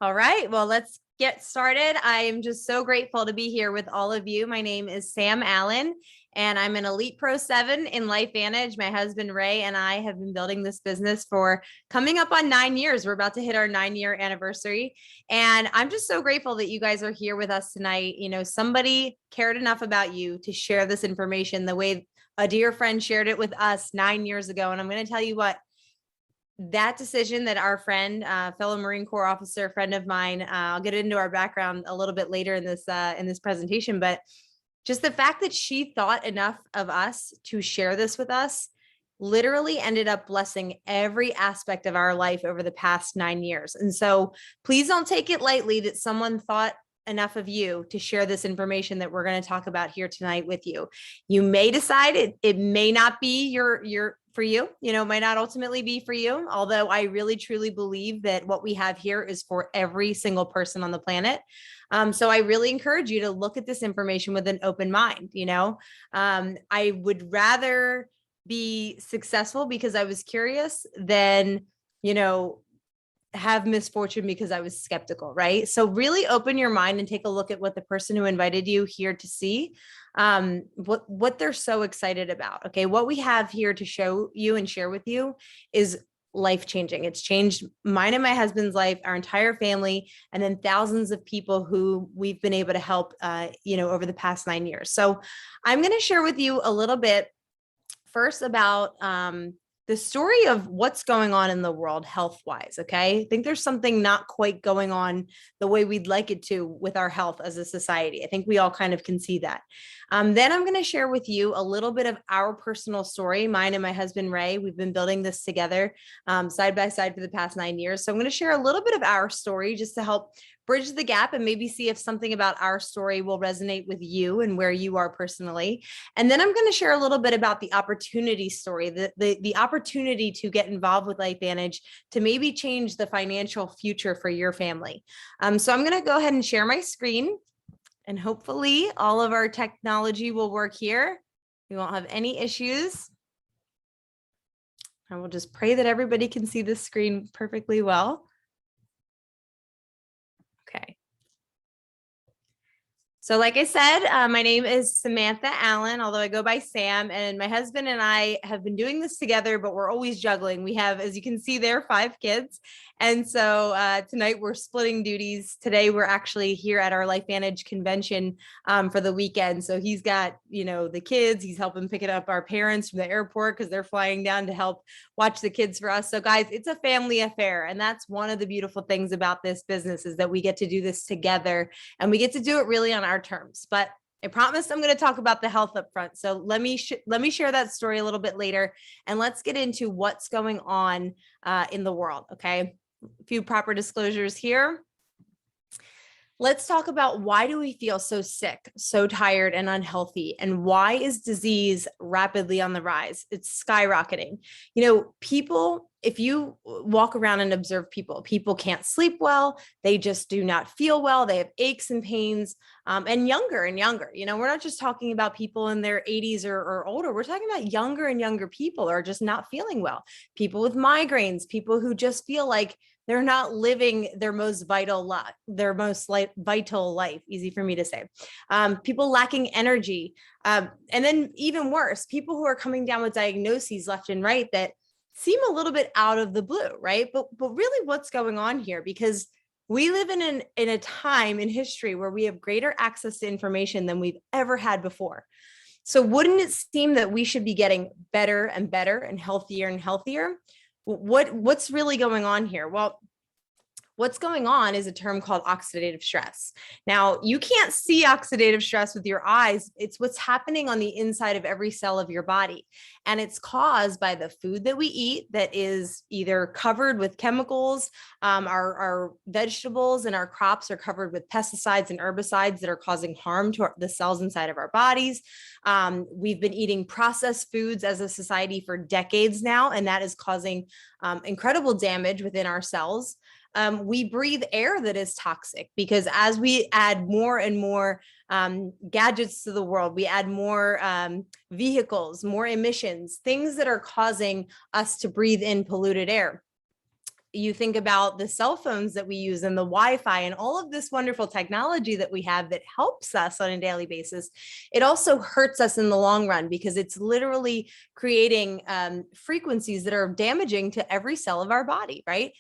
All right, well, let's get started. I am just so grateful to be here with all of you. My name is Sam Allen, and I'm an Elite Pro 7 in Lifevantage. My husband, Ray, and I have been building this business for coming up on 9 years. We're about to hit our 9-year anniversary. And I'm just so grateful that you guys are here with us tonight. You know, somebody cared enough about you to share this information the way a dear friend shared it with us 9 years ago. And I'm going to tell you what, that decision that our friend, fellow Marine Corps officer, friend of mine, I'll get into our background a little bit later in this presentation, but just the fact that she thought enough of us to share this with us literally ended up blessing every aspect of our life over the past 9 years. And so please don't take it lightly that someone thought enough of you to share this information that we're going to talk about here tonight with you. You may decide it may not be your for you, might not ultimately be for you. Although I really truly believe that what we have here is for every single person on the planet. So I really encourage you to look at this information with an open mind. I would rather be successful because I was curious than, have misfortune because I was skeptical, right? So really open your mind and take a look at what the person who invited you here to see, what they're so excited about. Okay, what we have here to show you and share with you is life-changing. It's changed mine and my husband's life, our entire family, and then thousands of people who we've been able to help, over the past 9 years. So I'm going to share with you a little bit first about the story of what's going on in the world health-wise, okay? I think there's something not quite going on the way we'd like it to with our health as a society. I think we all kind of can see that. Then I'm going to share with you a little bit of our personal story, mine and my husband, Ray. We've been building this together side by side for the past 9 years. So I'm going to share a little bit of our story just to help bridge the gap and maybe see if something about our story will resonate with you and where you are personally. And then I'm going to share a little bit about the opportunity story, the opportunity to get involved with Lifevantage to maybe change the financial future for your family. So I'm going to go ahead and share my screen, and hopefully all of our technology will work here. We won't have any issues. I will just pray that everybody can see the screen perfectly well. Okay. So like I said, my name is Samantha Allen, although I go by Sam, and my husband and I have been doing this together, but we're always juggling. We have, as you can see there, 5 kids. And so tonight we're splitting duties. Today we're actually here at our Lifevantage convention for the weekend. So he's got, the kids, he's helping pick up our parents from the airport because they're flying down to help watch the kids for us. So guys, it's a family affair. And that's one of the beautiful things about this business is that we get to do this together, and we get to do it really on our terms. But I promised I'm going to talk about the health up front. So let me share that story a little bit later, and let's get into what's going on in the world. Okay. A few proper disclosures here. Let's talk about why do we feel so sick, so tired and unhealthy, and why is disease rapidly on the rise? It's skyrocketing. People, if you walk around and observe people can't sleep well. They just do not feel well. They have aches and pains, and younger and younger. We're not just talking about people in their 80s or older. We're talking about younger and younger people are just not feeling well. People with migraines, people who just feel like they're not living their most vital life, vital life, easy for me to say. People lacking energy. And then even worse, people who are coming down with diagnoses left and right that seem a little bit out of the blue, right? But really what's going on here? Because we live in a time in history where we have greater access to information than we've ever had before. So wouldn't it seem that we should be getting better and better and healthier? What's really going on here? Well, what's going on is a term called oxidative stress. Now, you can't see oxidative stress with your eyes. It's what's happening on the inside of every cell of your body. And it's caused by the food that we eat that is either covered with chemicals. Our vegetables and our crops are covered with pesticides and herbicides that are causing harm to the cells inside of our bodies. We've been eating processed foods as a society for decades now, and that is causing incredible damage within our cells. We breathe air that is toxic because as we add more and more gadgets to the world, we add more vehicles, more emissions, things that are causing us to breathe in polluted air. You think about the cell phones that we use and the Wi-Fi and all of this wonderful technology that we have that helps us on a daily basis. It also hurts us in the long run because it's literally creating frequencies that are damaging to every cell of our body, right?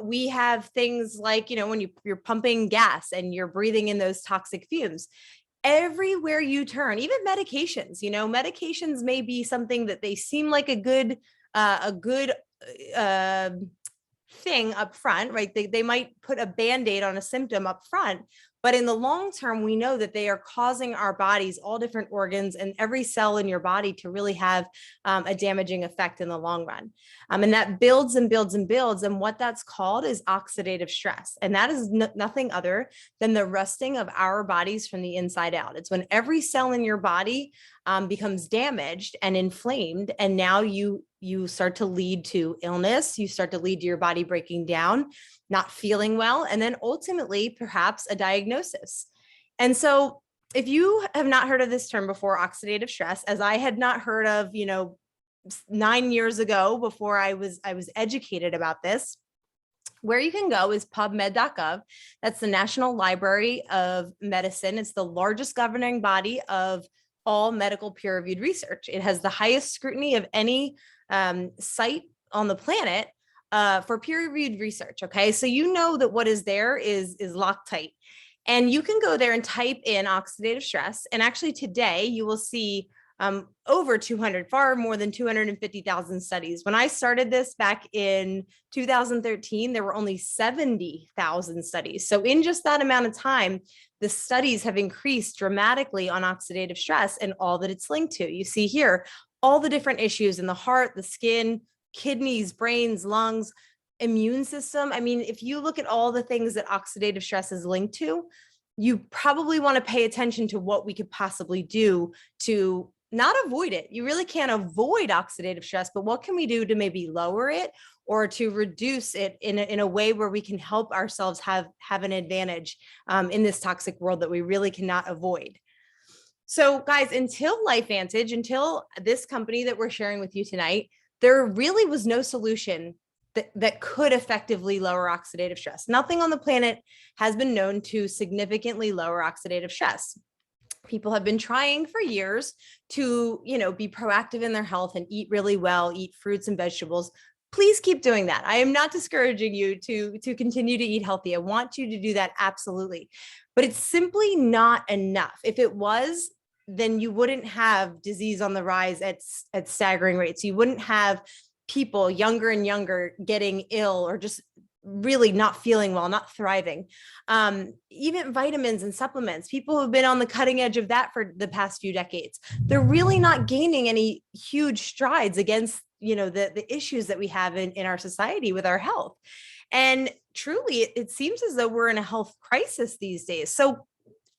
We have things like, when you're pumping gas and you're breathing in those toxic fumes. Everywhere you turn, even medications, medications may be something that they seem like a good thing up front, right? They might put a Band-Aid on a symptom up front, but in the long term, we know that they are causing our bodies, all different organs and every cell in your body to really have a damaging effect in the long run. And that builds and builds and builds. And what that's called is oxidative stress. And that is nothing other than the rusting of our bodies from the inside out. It's when every cell in your body becomes damaged and inflamed. And now you start to lead to illness. You start to lead to your body breaking down, not feeling well, and then ultimately perhaps a diagnosis. And so if you have not heard of this term before, oxidative stress, as I had not heard of, 9 years ago before I was educated about this, where you can go is pubmed.gov. That's the National Library of Medicine. It's the largest governing body of all medical peer-reviewed research. It has the highest scrutiny of any site on the planet for peer-reviewed research. Okay, so you know that what is there is Loctite, and you can go there and type in oxidative stress. And actually today you will see over 200, far more than 250,000 studies. When I started this back in 2013, there were only 70,000 studies. So in just that amount of time, the studies have increased dramatically on oxidative stress and all that it's linked to. You see here, all the different issues in the heart, the skin, kidneys, brains, lungs, immune system. I mean, if you look at all the things that oxidative stress is linked to, you probably want to pay attention to what we could possibly do to not avoid it. You really can't avoid oxidative stress, but what can we do to maybe lower it or to reduce it in a way where we can help ourselves have an advantage in this toxic world that we really cannot avoid. So guys, until Lifevantage, until this company that we're sharing with you tonight, there really was no solution that could effectively lower oxidative stress. Nothing on the planet has been known to significantly lower oxidative stress. People have been trying for years to, be proactive in their health and eat really well, eat fruits and vegetables. Please keep doing that. I am not discouraging you to continue to eat healthy. I want you to do that, absolutely. But it's simply not enough. If it was, then you wouldn't have disease on the rise at staggering rates. You wouldn't have people younger and younger getting ill or just really not feeling well, not thriving. Even vitamins and supplements, people who've been on the cutting edge of that for the past few decades, they're really not gaining any huge strides against, the issues that we have in our society with our health. And truly, it seems as though we're in a health crisis these days. So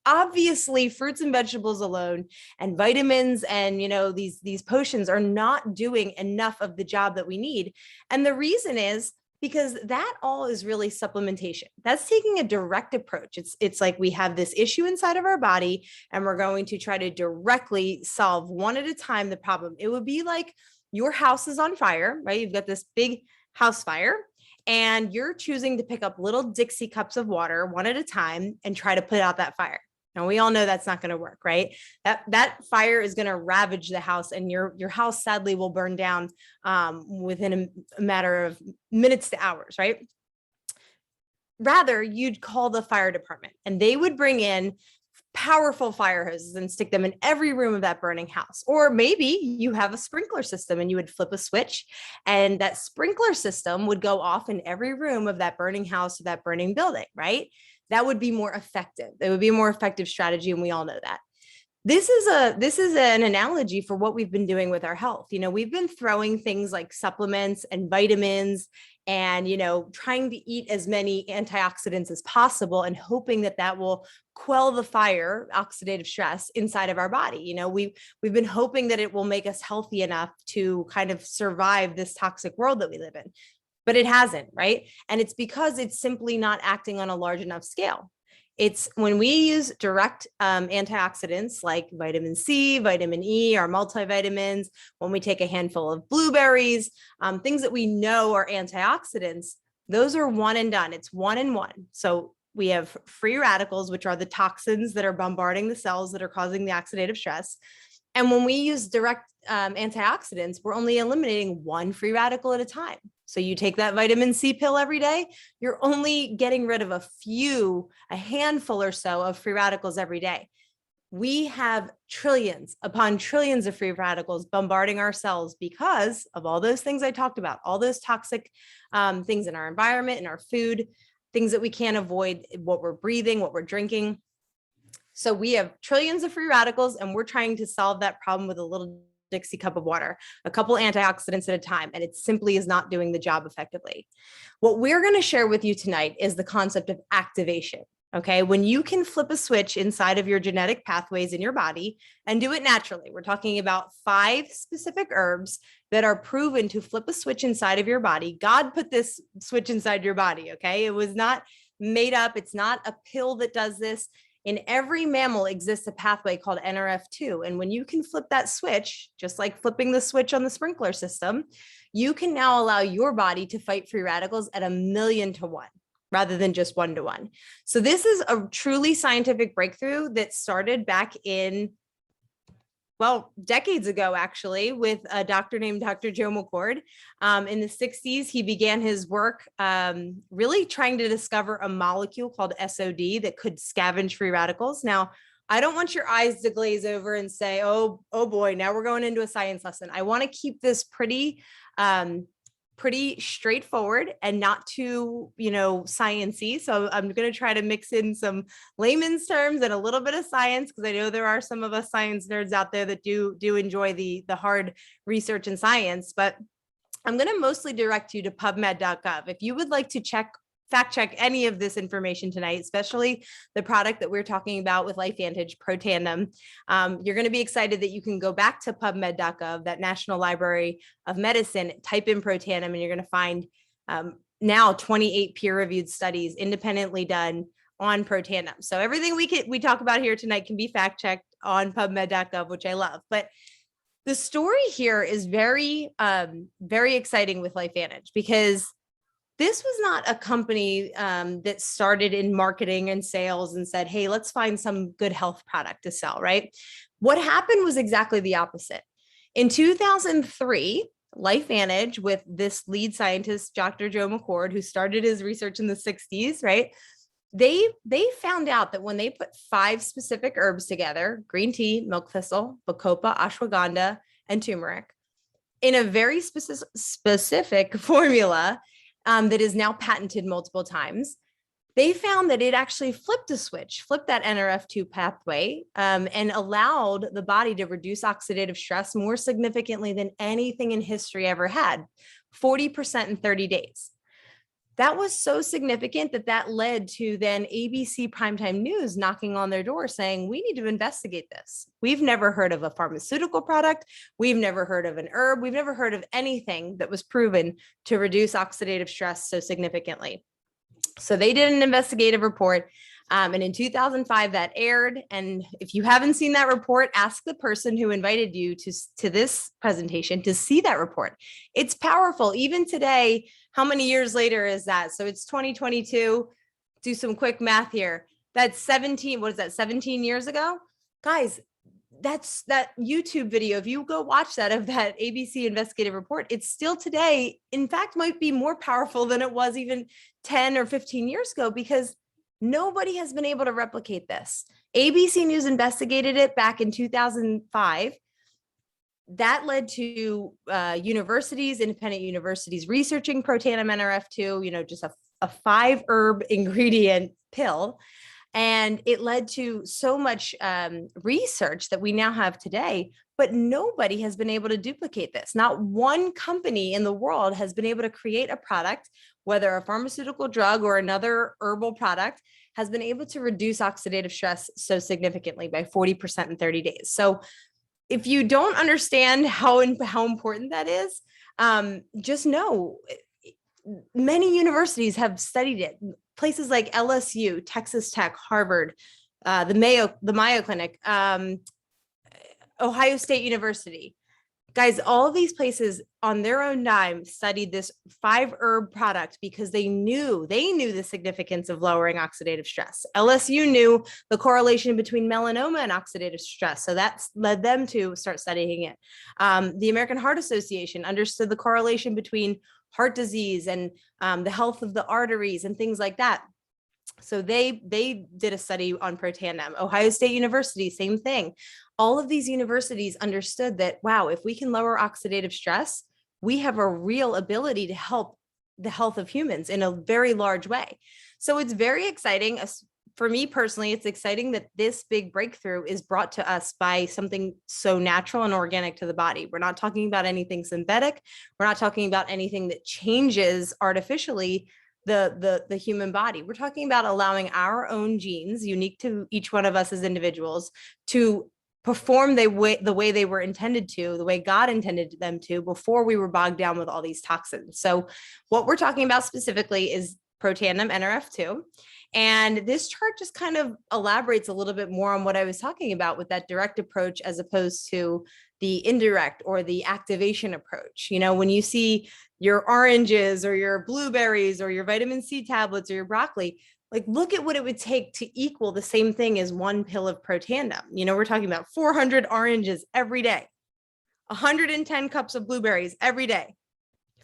obviously fruits and vegetables alone and vitamins and, these potions are not doing enough of the job that we need. And the reason is because that all is really supplementation. That's taking a direct approach. It's like we have this issue inside of our body and we're going to try to directly solve one at a time the problem. It would be like your house is on fire, right? You've got this big house fire and you're choosing to pick up little Dixie cups of water one at a time and try to put out that fire. Now, we all know that's not going to work, right? That fire is going to ravage the house and your house sadly will burn down within a matter of minutes to hours, right? Rather, you'd call the fire department and they would bring in powerful fire hoses and stick them in every room of that burning house. Or maybe you have a sprinkler system and you would flip a switch and that sprinkler system would go off in every room of that burning house or that burning building, right? That would be more effective. It would be a more effective strategy. And we all know that. This is an analogy for what we've been doing with our health. We've been throwing things like supplements and vitamins and, trying to eat as many antioxidants as possible and hoping that will quell the fire, oxidative stress inside of our body. We've been hoping that it will make us healthy enough to kind of survive this toxic world that we live in. But it hasn't, right? And it's because it's simply not acting on a large enough scale. It's when we use direct antioxidants like vitamin C, vitamin E, our multivitamins, when we take a handful of blueberries, things that we know are antioxidants, Those are one and done. It's one and one. So we have free radicals, which are the toxins that are bombarding the cells that are causing the oxidative stress. And when we use direct antioxidants, we're only eliminating one free radical at a time. So you take that vitamin C pill every day, you're only getting rid of a handful or so of free radicals every day. We have trillions upon trillions of free radicals bombarding our cells because of all those things I talked about, all those toxic things in our environment, in our food, things that we can't avoid, what we're breathing, what we're drinking. So we have trillions of free radicals, and we're trying to solve that problem with a little Dixie cup of water, a couple antioxidants at a time, and it simply is not doing the job effectively. What we're going to share with you tonight is the concept of activation. Okay, when you can flip a switch inside of your genetic pathways in your body and do it naturally. We're talking about 5 specific herbs that are proven to flip a switch inside of your body. God put this switch inside your body. Okay, it was not made up. It's not a pill that does this. In every mammal exists a pathway called NRF2. And when you can flip that switch, just like flipping the switch on the sprinkler system, you can now allow your body to fight free radicals at 1,000,000 to 1 rather than just 1 to 1. So this is a truly scientific breakthrough that started back in, well, decades ago, actually, with a doctor named Dr. Joe McCord. In the 60s, he began his work really trying to discover a molecule called SOD that could scavenge free radicals. Now, I don't want your eyes to glaze over and say, oh boy, now we're going into a science lesson. I want to keep this pretty straightforward and not too, sciencey. So I'm going to try to mix in some layman's terms and a little bit of science, because I know there are some of us science nerds out there that do enjoy the hard research and science, but I'm going to mostly direct you to PubMed.gov. If you would like to fact check any of this information tonight, especially the product that we're talking about with Lifevantage, Protandim, you're going to be excited that you can go back to PubMed.gov, that National Library of Medicine, type in Protandim, and you're going to find now 28 peer-reviewed studies independently done on Protandim. So everything we talk about here tonight can be fact checked on PubMed.gov, which I love. But the story here is very, very exciting with Lifevantage, because this was not a company that started in marketing and sales and said, hey, let's find some good health product to sell, right? What happened was exactly the opposite. In 2003, Lifevantage, with this lead scientist, Dr. Joe McCord, who started his research in the 60s, right? They found out that when they put 5 specific herbs together, green tea, milk thistle, bacopa, ashwagandha, and turmeric, in a very specific formula, that is now patented multiple times, they found that it actually flipped that NRF2 pathway, and allowed the body to reduce oxidative stress more significantly than anything in history ever had, 40% in 30 days. That was so significant that led to then ABC Primetime News knocking on their door saying, we need to investigate this. We've never heard of a pharmaceutical product. We've never heard of an herb. We've never heard of anything that was proven to reduce oxidative stress so significantly. So they did an investigative report. And in 2005, that aired. And if you haven't seen that report, ask the person who invited you to this presentation to see that report. It's powerful. Even today, how many years later is that? So it's 2022. Do some quick math here. That's 17. What is that? 17 years ago? Guys, that's that YouTube video. If you go watch that, of that ABC investigative report, it's still today, in fact, might be more powerful than it was even 10 or 15 years ago, because nobody has been able to replicate this. ABC News investigated it back in 2005. That led to universities, independent universities, researching Protandim NRF2, just a 5 herb ingredient pill. And it led to so much research that we now have today, but nobody has been able to duplicate this. Not one company in the world has been able to create a product, whether a pharmaceutical drug or another herbal product, has been able to reduce oxidative stress so significantly by 40% in 30 days. So if you don't understand how important that is, just know many universities have studied it. Places like LSU, Texas Tech, Harvard, the Mayo Clinic, Ohio State University, Guys, all of these places on their own dime studied this 5-herb product because they knew the significance of lowering oxidative stress. LSU knew the correlation between melanoma and oxidative stress. So that led them to start studying it. The American Heart Association understood the correlation between heart disease and the health of the arteries and things like that. So they did a study on Protandim. Ohio State University, same thing. All of these universities understood that, wow, if we can lower oxidative stress, we have a real ability to help the health of humans in a very large way. So it's very exciting. For me personally, it's exciting that this big breakthrough is brought to us by something so natural and organic to the body. We're not talking about anything synthetic. We're not talking about anything that changes artificially the human body. We're talking about allowing our own genes, unique to each one of us as individuals, to perform the way they were intended to, the way God intended them to, before we were bogged down with all these toxins. So what we're talking about specifically is Protandim NRF2. And this chart just kind of elaborates a little bit more on what I was talking about with that direct approach, as opposed to the indirect or the activation approach. You know, when you see your oranges or your blueberries or your vitamin C tablets or your broccoli, like, look at what it would take to equal the same thing as 1 pill of Protandim. You know, we're talking about 400 oranges every day, 110 cups of blueberries every day,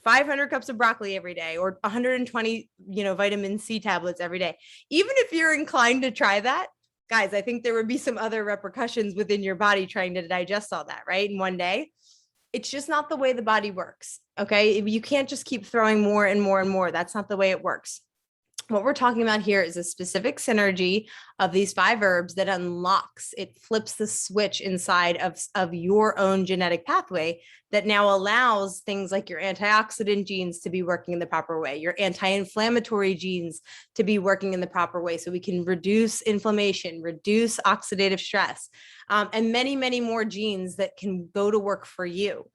500 cups of broccoli every day, or 120, vitamin C tablets every day. Even if you're inclined to try that, guys, I think there would be some other repercussions within your body trying to digest all that, right? In one day. It's just not the way the body works. Okay. You can't just keep throwing more and more and more. That's not the way it works. What we're talking about here is a specific synergy of these 5 herbs that unlocks, it flips the switch inside of your own genetic pathway that now allows things like your antioxidant genes to be working in the proper way, your anti-inflammatory genes to be working in the proper way, so we can reduce inflammation, reduce oxidative stress, and many, many more genes that can go to work for you.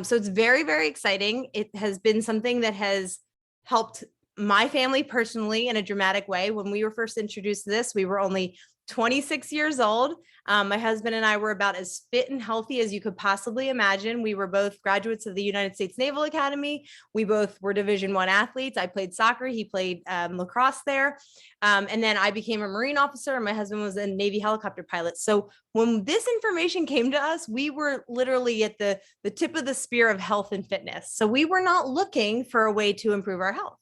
So it's very, very exciting. It has been something that has helped my family personally in a dramatic way. When we were first introduced to this, we were only 26 years old. My husband and I were about as fit and healthy as you could possibly imagine. We were both graduates of the United States Naval Academy. We both were Division I athletes. I played soccer. He played lacrosse there. And then I became a Marine officer, and my husband was a Navy helicopter pilot. So when this information came to us, we were literally at the tip of the spear of health and fitness. So we were not looking for a way to improve our health.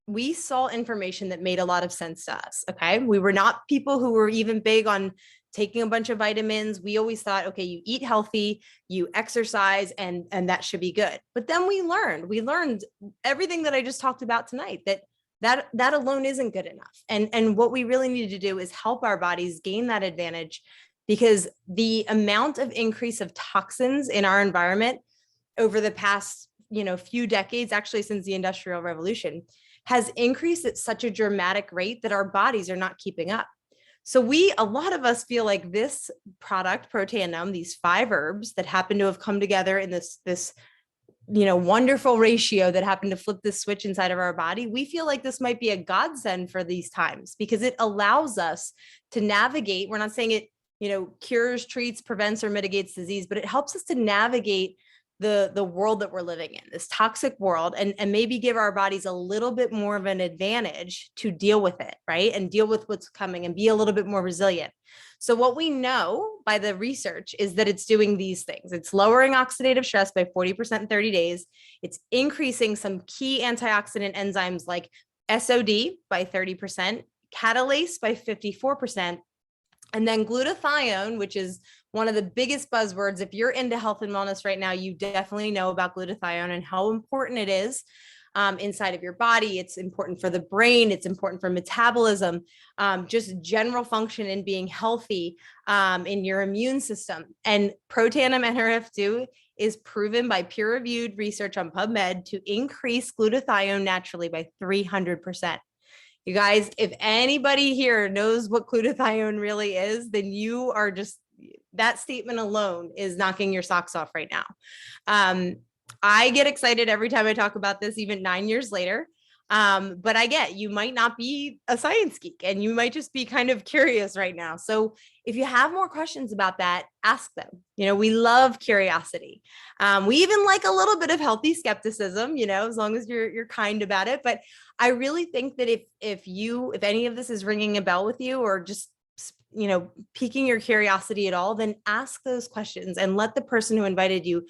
We saw information that made a lot of sense to us. Okay. We were not people who were even big on taking a bunch of vitamins. We always thought, okay, you eat healthy, you exercise, and that should be good. But then we learned everything that I just talked about tonight, that alone isn't good enough. And what we really need to do is help our bodies gain that advantage, because the amount of increase of toxins in our environment over the past few decades, actually since the Industrial Revolution, has increased at such a dramatic rate that our bodies are not keeping up. So a lot of us feel like this product, Protandim, these 5 herbs that happen to have come together in this wonderful ratio that happened to flip this switch inside of our body, we feel like this might be a godsend for these times, because it allows us to navigate. We're not saying it, cures, treats, prevents, or mitigates disease, but it helps us to navigate the world that we're living in, this toxic world, and maybe give our bodies a little bit more of an advantage to deal with it, right? And deal with what's coming and be a little bit more resilient. So what we know by the research is that it's doing these things. It's lowering oxidative stress by 40% in 30 days. It's increasing some key antioxidant enzymes like SOD by 30%, catalase by 54%, and then glutathione, which is one of the biggest buzzwords. If you're into health and wellness right now, you definitely know about glutathione and how important it is inside of your body. It's important for the brain. It's important for metabolism, just general function and being healthy in your immune system. And Protandim NRF2 is proven by peer-reviewed research on PubMed to increase glutathione naturally by 300%. You guys, if anybody here knows what glutathione really is, then you are just, that statement alone is knocking your socks off right now. I get excited every time I talk about this, even 9 years later. But I get, you might not be a science geek and you might just be kind of curious right now. So if you have more questions about that, ask them. We love curiosity. We even like a little bit of healthy skepticism, as long as you're kind about it. But I really think that if any of this is ringing a bell with you, or just piquing your curiosity at all, then ask those questions and let the person who invited you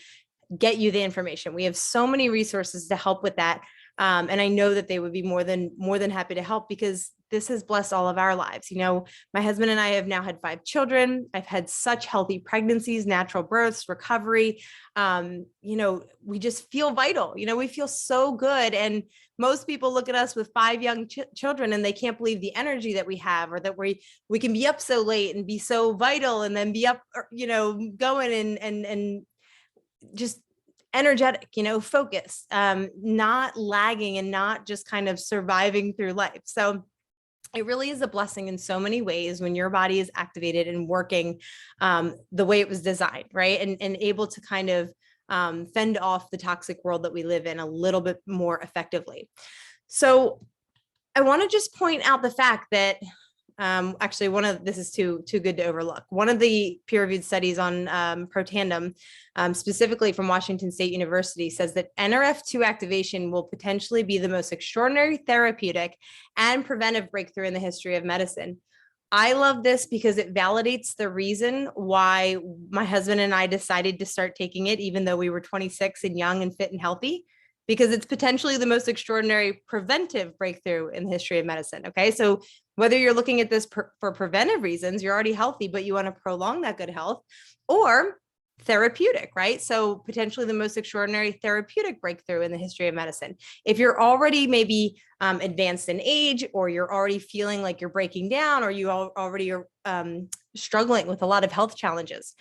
get you the information. We have so many resources to help with that. And I know that they would be more than happy to help, because this has blessed all of our lives. My husband and I have now had 5 children. I've had such healthy pregnancies, natural births, recovery. We just feel vital. We feel so good. And most people look at us with 5 young children and they can't believe the energy that we have, or that we can be up so late and be so vital, and then be up, going and just energetic, focused, not lagging, and not just kind of surviving through life. So it really is a blessing in so many ways when your body is activated and working the way it was designed, right? And able to kind of fend off the toxic world that we live in a little bit more effectively. So I want to just point out the fact that actually, this is too good to overlook. One of the peer-reviewed studies on Protandim, specifically from Washington State University, says that NRF2 activation will potentially be the most extraordinary therapeutic and preventive breakthrough in the history of medicine. I love this because it validates the reason why my husband and I decided to start taking it, even though we were 26 and young and fit and healthy, because it's potentially the most extraordinary preventive breakthrough in the history of medicine. Okay, so whether you're looking at this for preventive reasons, you're already healthy, but you want to prolong that good health, or therapeutic, right? So potentially the most extraordinary therapeutic breakthrough in the history of medicine. If you're already maybe advanced in age, or you're already feeling like you're breaking down, or you already are struggling with a lot of health challenges,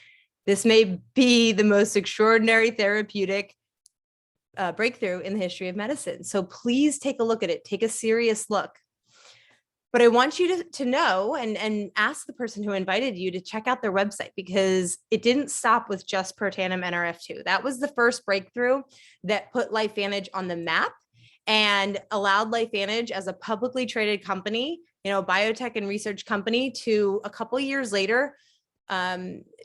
this may be the most extraordinary therapeutic breakthrough in the history of medicine. So please take a look at it. Take a serious look. But I want you to know and ask the person who invited you to check out their website, because it didn't stop with just Protandim NRF2. That was the first breakthrough that put Lifevantage on the map and allowed Lifevantage as a publicly traded company, biotech and research company, to a couple of years later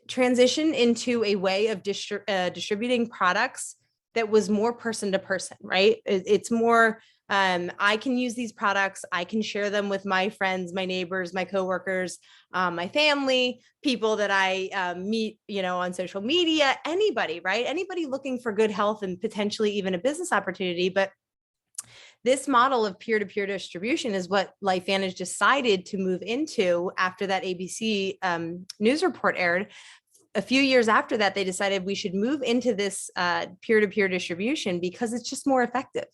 transition into a way of distributing products that was more person to person, right? It's more, I can use these products. I can share them with my friends, my neighbors, my coworkers, my family, people that I meet, on social media, anybody, right? Anybody looking for good health and potentially even a business opportunity. But this model of peer-to-peer distribution is what Lifevantage decided to move into after that ABC news report aired. A few years after that, they decided we should move into this peer-to-peer distribution because it's just more effective.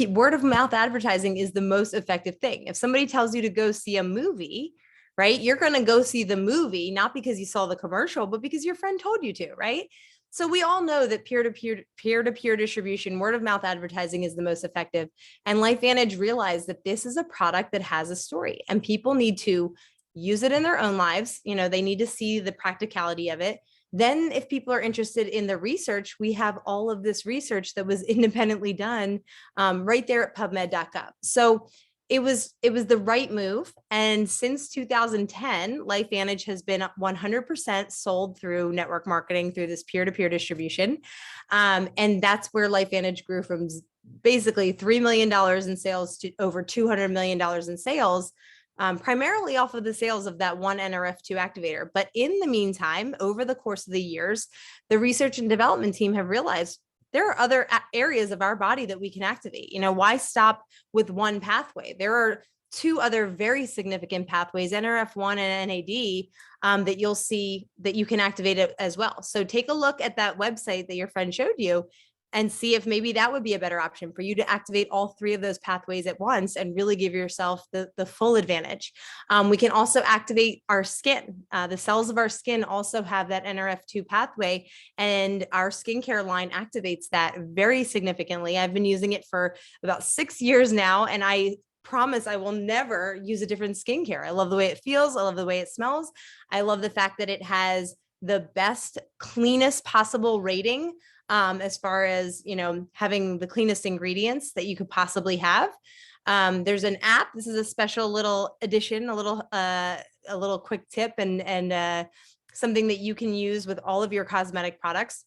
Word of mouth advertising is the most effective thing. If somebody tells you to go see a movie, right, you're going to go see the movie, not because you saw the commercial, but because your friend told you to, right? So we all know that peer-to-peer distribution, word of mouth advertising is the most effective. And Lifevantage realized that this is a product that has a story, and people need to use it in their own lives. They need to see the practicality of it. Then if people are interested in the research, we have all of this research that was independently done right there at PubMed.gov. So it was the right move. And since 2010, Lifevantage has been 100% sold through network marketing, through this peer-to-peer distribution. And that's where Lifevantage grew from basically $3 million in sales to over $200 million in sales, primarily off of the sales of that one NRF2 activator. But in the meantime, over the course of the years, the research and development team have realized there are other areas of our body that we can activate. Why stop with one pathway? There are 2 other very significant pathways, NRF1 and NAD, that you'll see that you can activate it as well. So take a look at that website that your friend showed you and see if maybe that would be a better option for you to activate all 3 of those pathways at once and really give yourself the full advantage. We can also activate our skin. The cells of our skin also have that NRF2 pathway, and our skincare line activates that very significantly. I've been using it for about 6 years now, and I promise I will never use a different skincare. I love the way it feels. I love the way it smells. I love the fact that it has the best, cleanest possible rating as far as, having the cleanest ingredients that you could possibly have. There's an app. This is a special little addition, a little quick tip and something that you can use with all of your cosmetic products.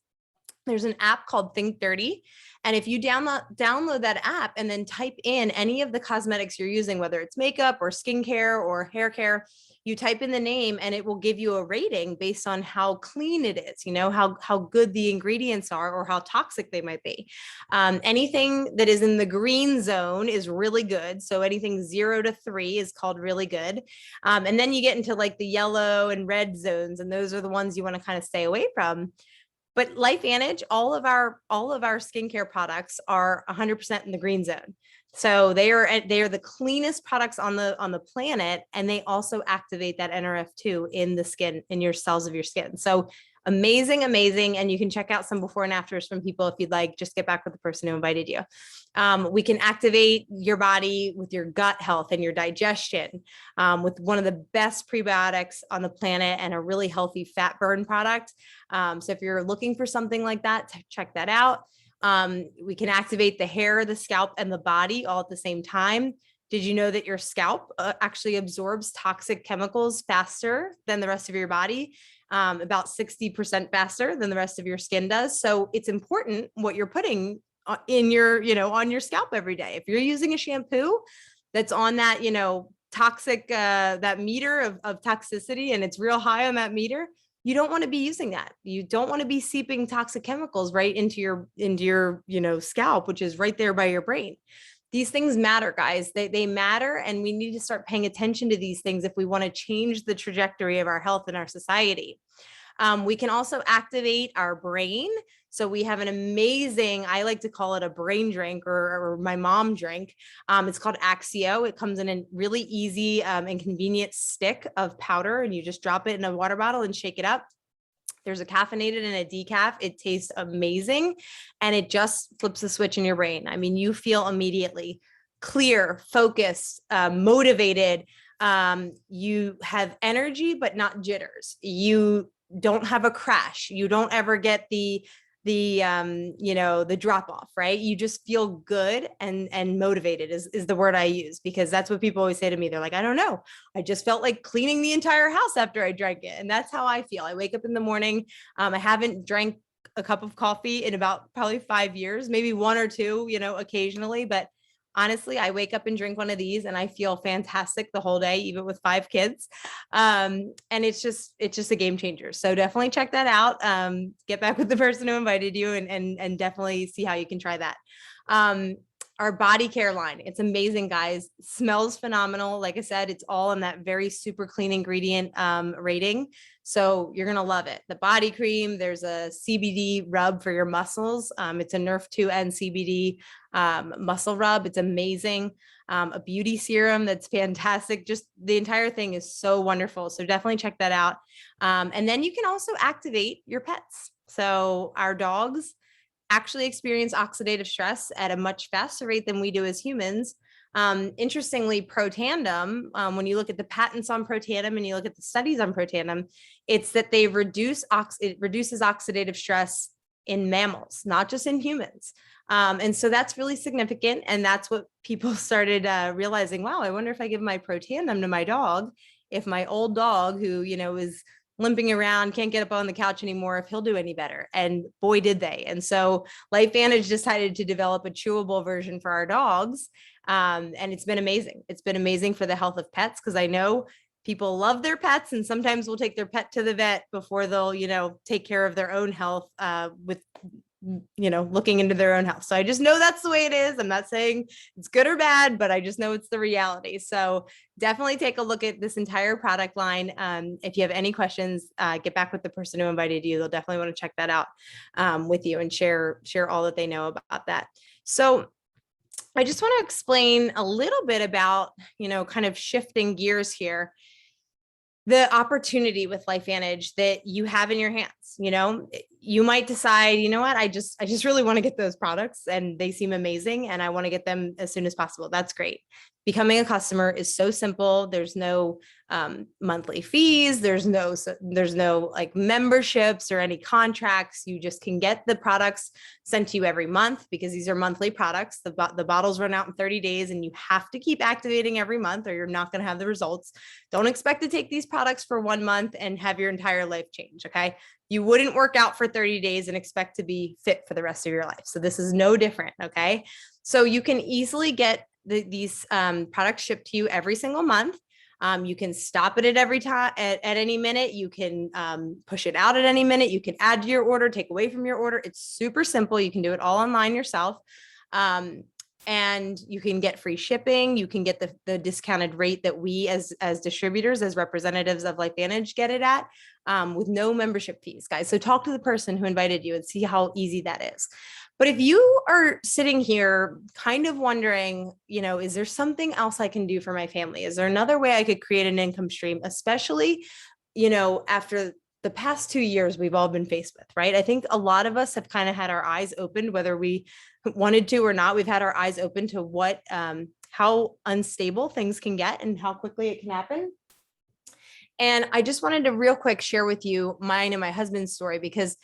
There's an app called Think Dirty. And if you download that app and then type in any of the cosmetics you're using, whether it's makeup or skincare or hair care, you type in the name and it will give you a rating based on how clean it is, how good the ingredients are or how toxic they might be. Anything that is in the green zone is really good. So anything 0 to 3 is called really good. And then you get into like the yellow and red zones, and those are the ones you want to kind of stay away from. But Lifevantage, all of our skincare products are 100% in the green zone. So they are the cleanest products on the planet, and they also activate that NRF2 in the skin, in your cells of your skin. So amazing. And you can check out some before and afters from people if you'd like. Just get back with the person who invited you. We can activate your body with your gut health and your digestion with one of the best prebiotics on the planet and a really healthy fat burn product. So if you're looking for something like that, check that out. We can activate the hair, the scalp, and the body all at the same time. Did you know that your scalp actually absorbs toxic chemicals faster than the rest of your body? About 60% faster than the rest of your skin does. So it's important what you're putting in your, on your scalp every day. If you're using a shampoo that's on that, toxic, that meter of toxicity, and it's real high on that meter, you don't want to be using that. You don't want to be seeping toxic chemicals right into your, scalp, which is right there by your brain. These things matter, guys. They matter, and we need to start paying attention to these things if we want to change the trajectory of our health and our society. We can also activate our brain. So we have an amazing, I like to call it a brain drink or my mom drink. It's called Axio. It comes in a really easy and convenient stick of powder, and you just drop it in a water bottle and shake it up. There's a caffeinated and a decaf. It tastes amazing, and it just flips the switch in your brain. I mean, you feel immediately clear, focused, motivated. You have energy, but not jitters. You don't have a crash. You don't ever get the drop off, right? You just feel good and motivated is the word I use, because that's what people always say to me. They're like, I don't know. I just felt like cleaning the entire house after I drank it. And that's how I feel. I wake up in the morning. I haven't drank a cup of coffee in about probably 5 years, maybe 1 or 2, occasionally, but honestly, I wake up and drink one of these and I feel fantastic the whole day, even with 5 kids. And it's just a game changer. So definitely check that out. Get back with the person who invited you and definitely see how you can try that. Our body care line, it's amazing, guys. Smells phenomenal. Like I said, it's all in that very super clean ingredient rating. So you're going to love it. The body cream, there's a CBD rub for your muscles. It's a Nerf2 and CBD muscle rub. It's amazing. A beauty serum that's fantastic. Just the entire thing is so wonderful. So definitely check that out. And then you can also activate your pets. So our dogs actually experience oxidative stress at a much faster rate than we do as humans. Interestingly, Protandim, when you look at the patents on Protandim and you look at the studies on Protandim, it's that it reduces oxidative stress in mammals, not just in humans. And so that's really significant. And that's what people started realizing, wow, I wonder if I give my Protandim to my dog, if my old dog who, is limping around, can't get up on the couch anymore, if he'll do any better. And boy, did they. And so Lifevantage decided to develop a chewable version for our dogs. And it's been amazing. It's been amazing for the health of pets, because I know people love their pets and sometimes will take their pet to the vet before they'll, take care of their own health with looking into their own health. So I just know that's the way it is. I'm not saying it's good or bad, but I just know it's the reality. So definitely take a look at this entire product line. If you have any questions, get back with the person who invited you. They'll definitely want to check that out with you and share all that they know about that. So I just want to explain a little bit about, kind of shifting gears here. The opportunity with Lifevantage that you have in your hands, you might decide, what, I just really want to get those products and they seem amazing and I want to get them as soon as possible. That's great. Becoming a customer is so simple. There's no monthly fees. There's no like memberships or any contracts. You just can get the products sent to you every month because these are monthly products. The bottles run out in 30 days and you have to keep activating every month or you're not going to have the results. Don't expect to take these products for 1 month and have your entire life change. Okay. You wouldn't work out for 30 days and expect to be fit for the rest of your life. So this is no different. Okay. So you can easily get these products shipped to you every single month. You can stop it at every time at any minute. You can push it out at any minute. You can add to your order, take away from your order. It's super simple. You can do it all online yourself. And you can get free shipping. You can get the discounted rate that we as distributors, as representatives of Lifevantage get it at with no membership fees, guys. So talk to the person who invited you and see how easy that is. But if you are sitting here kind of wondering, is there something else I can do for my family? Is there another way I could create an income stream, especially, after the past 2 years we've all been faced with, right? I think a lot of us have kind of had our eyes opened, whether we wanted to or not. We've had our eyes open to how unstable things can get and how quickly it can happen. And I just wanted to real quick share with you mine and my husband's story, because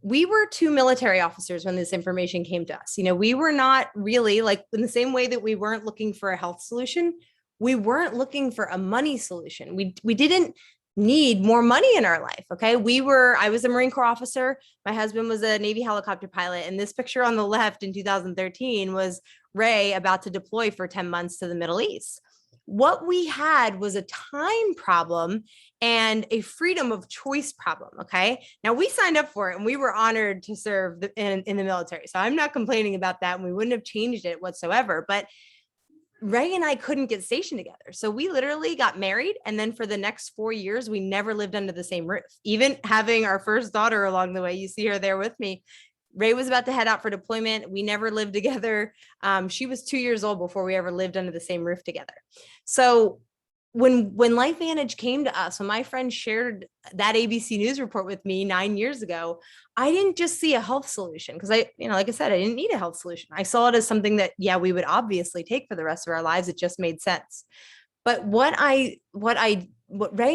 we were 2 military officers when this information came to us. We were not really, like, in the same way that we weren't looking for a health solution, we weren't looking for a money solution. We didn't need more money in our life. Okay. I was a Marine Corps officer. My husband was a Navy helicopter pilot. And this picture on the left in 2013 was Ray about to deploy for 10 months to the Middle East. What we had was a time problem and a freedom of choice problem. Okay. Now we signed up for it and we were honored to serve in the military. So I'm not complaining about that. And we wouldn't have changed it whatsoever, but Ray and I couldn't get stationed together. So we literally got married. And then for the next 4 years, we never lived under the same roof. Even having our first daughter along the way, you see her there with me. Ray was about to head out for deployment. We never lived together. She was 2 years old before we ever lived under the same roof together. So when Lifevantage came to us, when my friend shared that ABC News report with me 9 years ago, I didn't just see a health solution because like I said, I didn't need a health solution. I saw it as something that, we would obviously take for the rest of our lives. It just made sense. But what Ray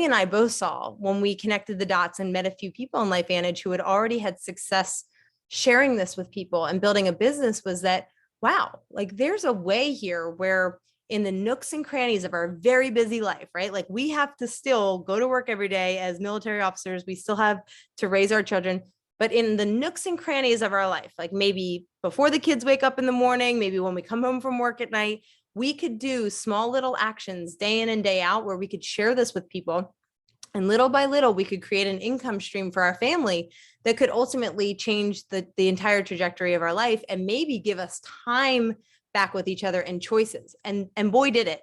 and I both saw when we connected the dots and met a few people in Lifevantage who had already had success sharing this with people and building a business was that, wow, like there's a way here where in the nooks and crannies of our very busy life, right? Like we have to still go to work every day as military officers. We still have to raise our children, but in the nooks and crannies of our life, like maybe before the kids wake up in the morning, maybe when we come home from work at night, we could do small little actions day in and day out where we could share this with people. And little by little, we could create an income stream for our family that could ultimately change the entire trajectory of our life and maybe give us time back with each other and choices. And boy, did it.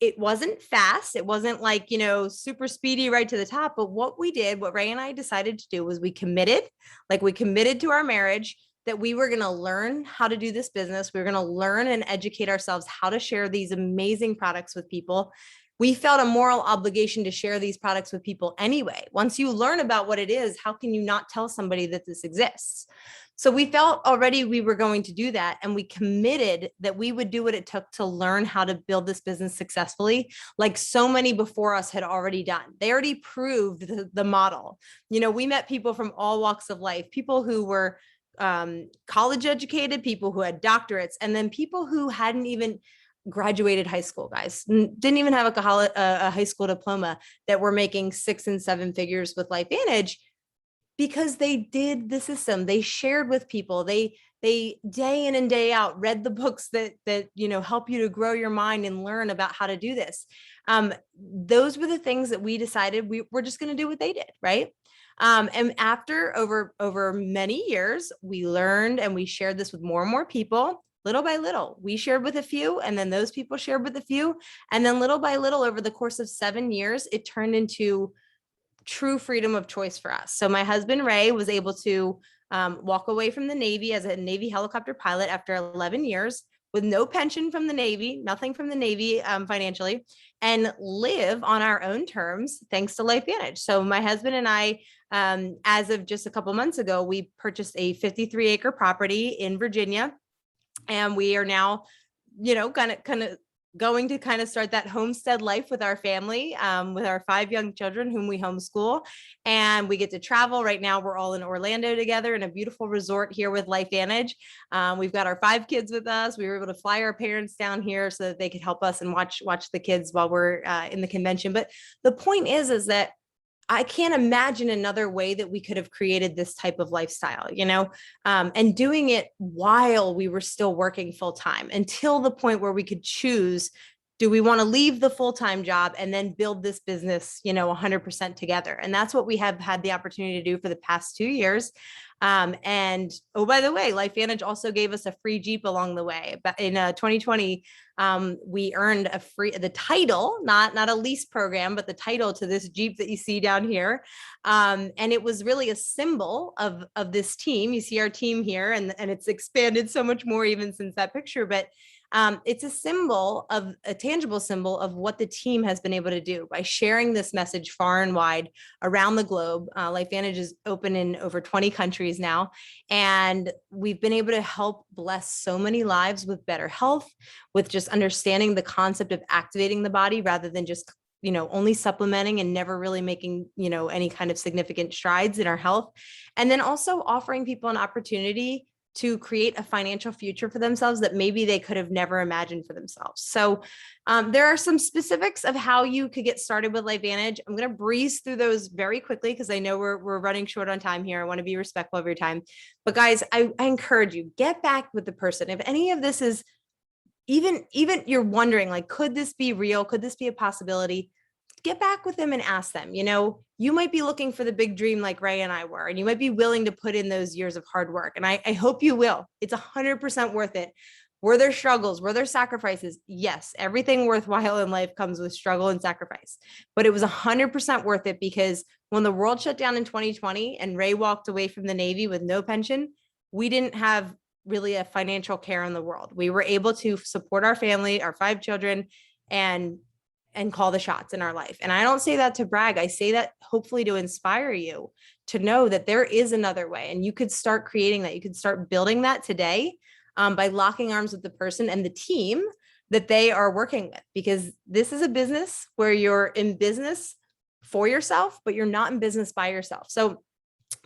It wasn't fast. It wasn't like, super speedy right to the top. But what Ray and I decided to do was we committed to our marriage that we were going to learn how to do this business. We were going to learn and educate ourselves how to share these amazing products with people. We felt a moral obligation to share these products with people anyway. Once you learn about what it is, how can you not tell somebody that this exists? So we felt already we were going to do that. And we committed that we would do what it took to learn how to build this business successfully, like so many before us had already done. They already proved the model. We met people from all walks of life, people who were college educated, people who had doctorates, and then people who hadn't even graduated high school, guys, didn't even have a high school diploma, that were making 6 and 7 figures with Lifevantage because they did the system. They shared with people. They day in and day out read the books that help you to grow your mind and learn about how to do this. Those were the things that we decided we're just going to do what they did, right? And after over many years, we learned and we shared this with more and more people. Little by little, we shared with a few, and then those people shared with a few. And then little by little, over the course of 7 years, it turned into true freedom of choice for us. So my husband, Ray, was able to walk away from the Navy as a Navy helicopter pilot after 11 years with no pension from the Navy, nothing from the Navy financially, and live on our own terms thanks to Lifevantage. So my husband and I, as of just a couple months ago, we purchased a 53-acre property in Virginia. And we are now, kind of going to kind of start that homestead life with our family, with our 5 young children whom we homeschool, and we get to travel. Right now, we're all in Orlando together in a beautiful resort here with Lifevantage. We've got our 5 kids with us. We were able to fly our parents down here so that they could help us and watch the kids while we're in the convention. But the point is that I can't imagine another way that we could have created this type of lifestyle, and doing it while we were still working full time until the point where we could choose, do we want to leave the full-time job and then build this business, 100% together? And that's what we have had the opportunity to do for the past 2 years. And oh, by the way, Lifevantage also gave us a free Jeep along the way. But in 2020, we earned the title, not a lease program, but the title to this Jeep that you see down here. And it was really a symbol of this team. You see our team here, and it's expanded so much more even since that picture. But it's a tangible symbol of what the team has been able to do by sharing this message far and wide around the globe. Lifevantage is open in over 20 countries now, and we've been able to help bless so many lives with better health, with just understanding the concept of activating the body rather than just only supplementing and never really making, any kind of significant strides in our health. And then also offering people an opportunity to create a financial future for themselves that maybe they could have never imagined for themselves. So there are some specifics of how you could get started with Lifevantage. I'm going to breeze through those very quickly because I know we're running short on time here. I want to be respectful of your time. But guys, I encourage you, get back with the person. If any of this is even you're wondering, like, could this be real? Could this be a possibility? Get back with them and ask them. You might be looking for the big dream like Ray and I were, and you might be willing to put in those years of hard work. And I hope you will. It's 100% worth it. Were there struggles? Were there sacrifices? Yes, everything worthwhile in life comes with struggle and sacrifice. But it was 100% worth it, because when the world shut down in 2020 and Ray walked away from the Navy with no pension, we didn't have really a financial care in the world. We were able to support our family, our 5 children, and call the shots in our life. And I don't say that to brag. I say that hopefully to inspire you to know that there is another way, and you could start creating that. You could start building that today by locking arms with the person and the team that they are working with, because this is a business where you're in business for yourself, but you're not in business by yourself. So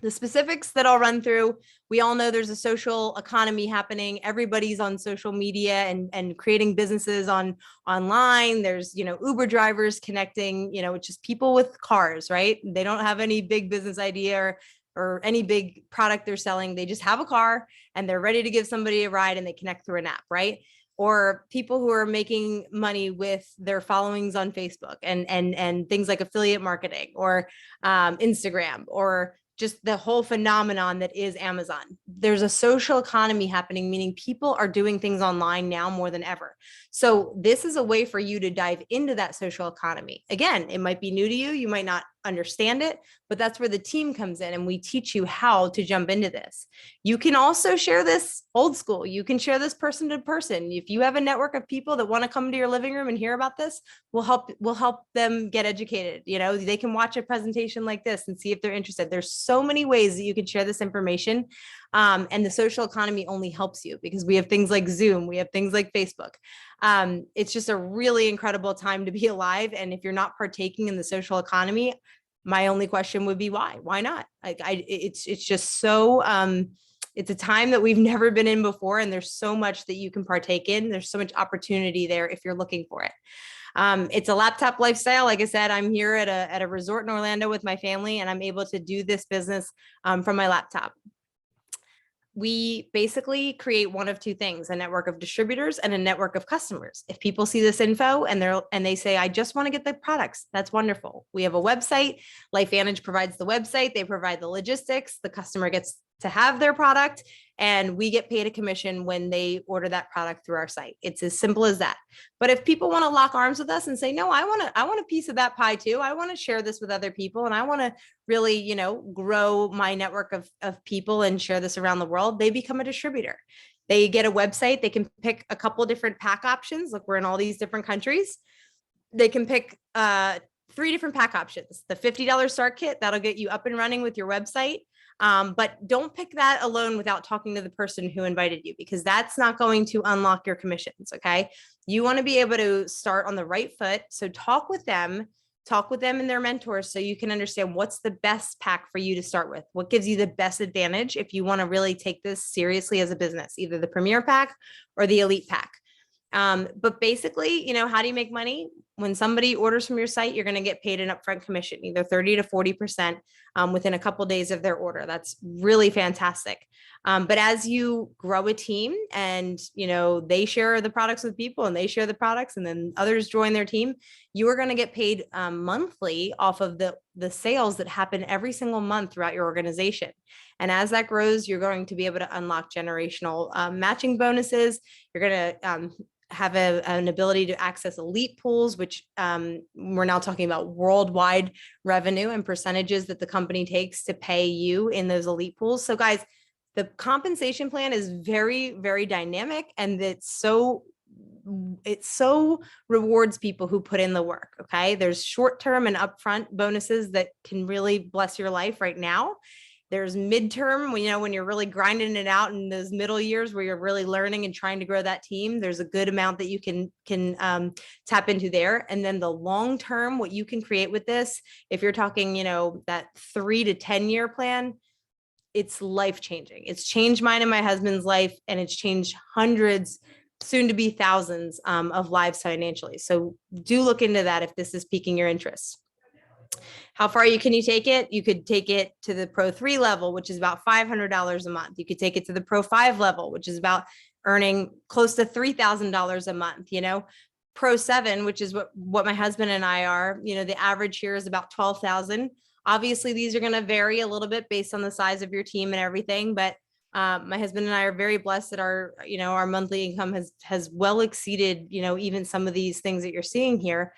the specifics that I'll run through, we all know there's a social economy happening. Everybody's on social media and creating businesses online. There's, Uber drivers connecting, it's just people with cars, right? They don't have any big business idea or any big product they're selling. They just have a car and they're ready to give somebody a ride, and they connect through an app, right? Or people who are making money with their followings on Facebook and things like affiliate marketing or Instagram, or just the whole phenomenon that is Amazon. There's a social economy happening, meaning people are doing things online now more than ever. So this is a way for you to dive into that social economy. Again, it might be new to you. You might not understand it, but that's where the team comes in, and we teach you how to jump into this. You can also share this old school. You can share this person to person. If you have a network of people that want to come to your living room and hear about this, we'll help them get educated. They can watch a presentation like this and see if they're interested. There's so many ways that you can share this information. And the social economy only helps you because we have things like Zoom, we have things like Facebook. It's just a really incredible time to be alive. And if you're not partaking in the social economy, my only question would be why? Why not? It's just so, it's a time that we've never been in before. And there's so much that you can partake in. There's so much opportunity there if you're looking for it. It's a laptop lifestyle. Like I said, I'm here at a resort in Orlando with my family, and I'm able to do this business from my laptop. We basically create one of two things: a network of distributors and a network of customers. If people see this info and they say, I just want to get the products, that's wonderful. We have a website. Lifevantage provides the website. They provide the logistics. The customer gets to have their product, and we get paid a commission when they order that product through our site. It's as simple as that. But if people want to lock arms with us and say, no, I want a piece of that pie too. I want to share this with other people, and I want to really, grow my network of people and share this around the world, they become a distributor. They get a website. They can pick a couple of different pack options. Look, we're in all these different countries. They can pick 3 different pack options. The $50 start kit, that'll get you up and running with your website. But don't pick that alone without talking to the person who invited you, because that's not going to unlock your commissions. Okay. You want to be able to start on the right foot. So talk with them and their mentors so you can understand what's the best pack for you to start with. What gives you the best advantage if you want to really take this seriously as a business, either the Premier Pack or the Elite Pack. But basically, how do you make money? When somebody orders from your site, you're going to get paid an upfront commission, either 30 to 40% within a couple of days of their order. That's really fantastic. But as you grow a team and, they share the products with people and they share the products and then others join their team, you are going to get paid monthly off of the sales that happen every single month throughout your organization. And as that grows, you're going to be able to unlock generational matching bonuses. You're going to have an ability to access elite pools, which we're now talking about worldwide revenue and percentages that the company takes to pay you in those elite pools. So guys, the compensation plan is very, very dynamic, and it so rewards people who put in the work. Okay. There's short-term and upfront bonuses that can really bless your life right now. There's midterm, when you're really grinding it out in those middle years where you're really learning and trying to grow that team, there's a good amount that you can tap into there. And then the long term, what you can create with this, if you're talking, that 3 to 10 year plan, it's life changing. It's changed mine and my husband's life, and it's changed hundreds, soon to be thousands of lives financially. So do look into that if this is piquing your interest. How far can you take it? You could take it to the Pro 3 level, which is about $500 a month. You could take it to the Pro 5 level, which is about earning close to $3,000 a month. Pro 7, which is what my husband and I are, the average here is about 12,000. Obviously, these are going to vary a little bit based on the size of your team and everything, but my husband and I are very blessed that our monthly income has well exceeded, even some of these things that you're seeing here,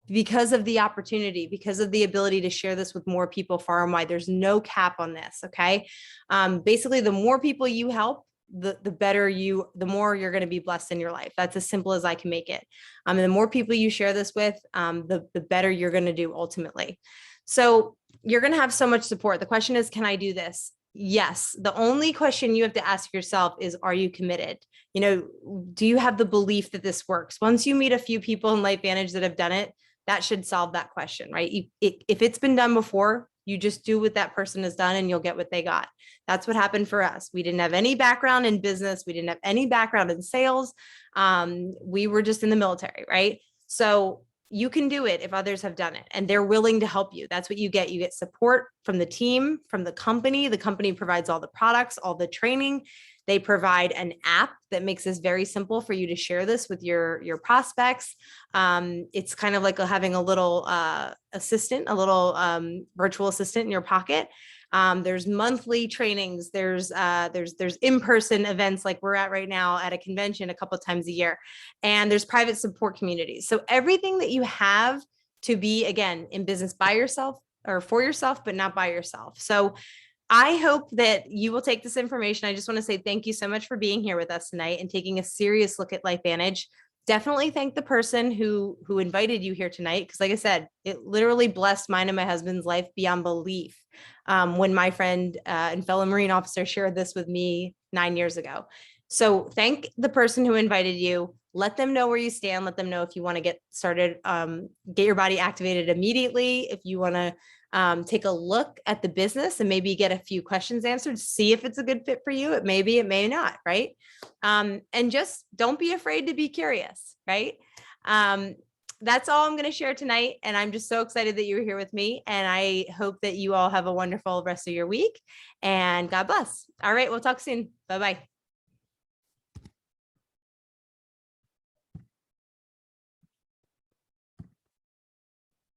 because of the opportunity, because of the ability to share this with more people far and wide. There's no cap on this. Okay. Basically, the more people you help, the more you're going to be blessed in your life. That's as simple as I can make it. And the more people you share this with, the better you're going to do ultimately. So you're going to have so much support. The question is, can I do this? Yes. The only question you have to ask yourself is, are you committed? Do you have the belief that this works? Once you meet a few people in Lifevantage that have done it, that should solve that question, right? If it's been done before, you just do what that person has done and you'll get what they got. That's what happened for us. We didn't have any background in business. We didn't have any background in sales. We were just in the military, right? So you can do it if others have done it and they're willing to help you. That's what you get. You get support from the team, from the company. The company provides all the products, all the training. They provide an app that makes this very simple for you to share this with your prospects. It's kind of like having a little assistant, a little virtual assistant in your pocket. There's monthly trainings. There's in-person events like we're at right now at a convention a couple of times a year. And there's private support communities. So everything that you have to be, again, in business by yourself or for yourself, but not by yourself. So I hope that you will take this information. I just want to say thank you so much for being here with us tonight and taking a serious look at Lifevantage. Definitely thank the person who invited you here tonight, because like I said, it literally blessed mine and my husband's life beyond belief when my friend and fellow Marine officer shared this with me 9 years ago. So thank the person who invited you. Let them know where you stand. Let them know if you want to get started, get your body activated immediately. If you want to take a look at the business and maybe get a few questions answered, see if it's a good fit for you. It may be, it may not, right? And just don't be afraid to be curious, right? That's all I'm going to share tonight. And I'm just so excited that you were here with me. And I hope that you all have a wonderful rest of your week, and God bless. All right. We'll talk soon. Bye-bye.